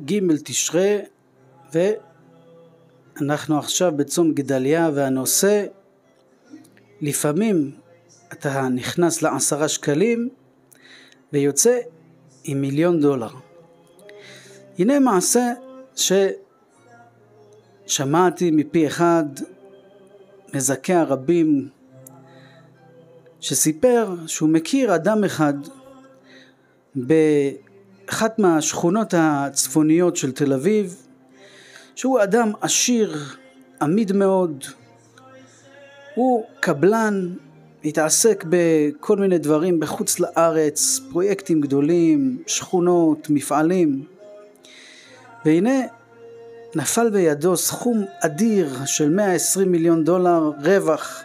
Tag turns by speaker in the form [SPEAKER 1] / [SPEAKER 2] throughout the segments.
[SPEAKER 1] ג' תשרי, ואנחנו עכשיו בצום גדליה, והנושא לפעמים אתה נכנס ל10 שקלים ויוצא עם $1,000,000. הנה מעשה ששמעתי מפי אחד מזכה הרבים, שסיפר שהוא מכיר אדם אחד באחת מהשכונות הצפוניות של תל אביב, שהוא אדם עשיר, עמיד מאוד, הוא קבלן, התעסק בכל מיני דברים בחוץ לארץ, פרויקטים גדולים, שכונות, מפעלים, והנה נפל בידו סכום אדיר של $120 מיליון רווח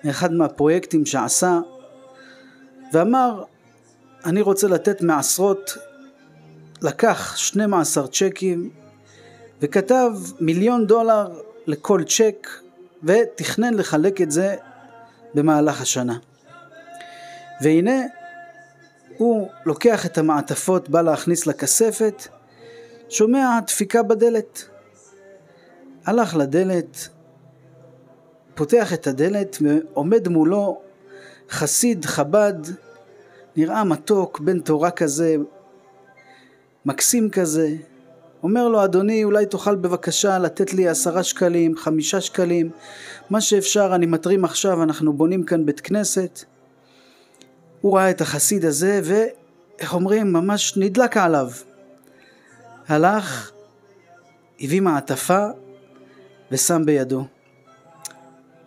[SPEAKER 1] מאחד מהפרויקטים שעשה, ואמר אני רוצה לתת מעשרות, לקח 12 צ'קים וכתב $1,000,000 לכל צ'ק, ותכנן לחלק את זה במהלך השנה. והנה הוא לוקח את המעטפות, בא להכניס לכספת, שומע דפיקה בדלת, הלך לדלת, פותח את הדלת, ועומד מולו חסיד חב"ד, נראה מתוק, בן תורה כזה, מקסים כזה. אומר לו, אדוני, אולי תוכל בבקשה לתת לי 10 שקלים, 5 שקלים, מה שאפשר, אני מתרים עכשיו, אנחנו בונים כאן בית כנסת. הוא ראה את החסיד הזה, ואיך אומרים, ממש נדלק עליו. הלך, הביא מעטפה, ושם בידו.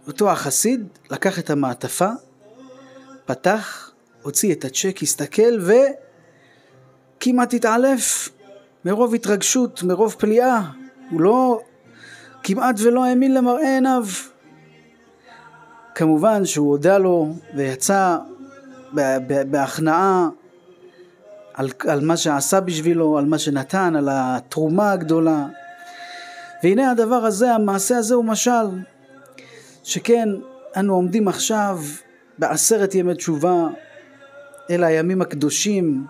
[SPEAKER 1] אותו החסיד לקח את המעטפה, פתח, הוציא את הצ'ק, הסתכל, וכמעט התעלף. מרוב התרגשות, מרוב פליאה, הוא לא, כמעט ולא האמין למראה עיניו. כמובן שהוא הודע לו ויצא בהכנעה על מה שעשה בשבילו, על מה שנתן, על התרומה הגדולה. והנה הדבר הזה, המעשה הזה הוא משל, שכן אנו עומדים עכשיו ב10 ימי תשובה, אלה הימים הקדושים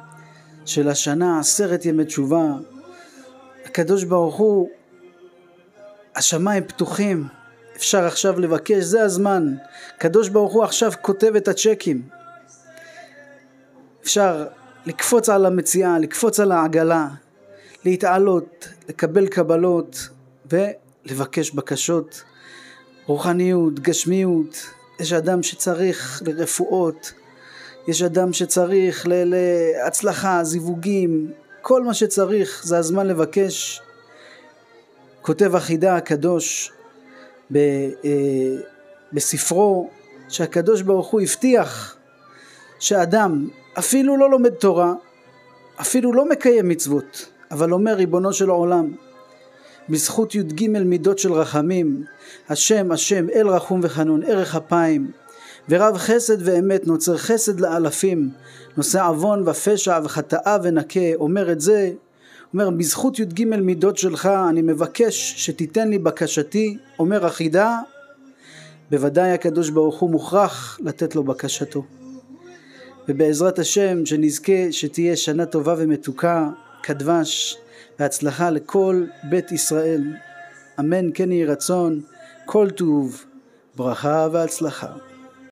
[SPEAKER 1] של השנה, 10 ימי תשובה. הקדוש ברוך הוא, השמיים פתוחים, אפשר עכשיו לבקש, זה הזמן. הקדוש ברוך הוא עכשיו כותב את הצ'קים, אפשר לקפוץ על המציאה, לקפוץ על העגלה, להתעלות, לקבל קבלות ולבקש בקשות, רוחניות, גשמיות. יש אדם שצריך לרפואות, יש אדם שצריך להצלחה, זיווגים, כל מה שצריך, זה הזמן לבקש. כותב החידה הקדוש בספרו, שהקדוש ברוך הוא הבטיח שאדם אפילו לא לומד תורה, אפילו לא מקיים מצוות, אבל אומר ריבונו של העולם, בזכות י"ג מידות של רחמים, השם אל רחום וחנון, ערך אפיים ורב חסד ואמת, נוצר חסד לאלפים, נושא עוון ופשע וחטאה ונקה. אומר את זה, אומר בזכות י"ג מידות שלך אני מבקש שתיתן לי בקשתי. אומר החידה, בוודאי הקדוש ברוך הוא מוכרח לתת לו בקשתו. ובעזרת השם שנזכה שתהיה שנה טובה ומתוקה כדבש, והצלחה לכל בית ישראל, אמן כן יהי רצון. כל טוב, ברכה והצלחה.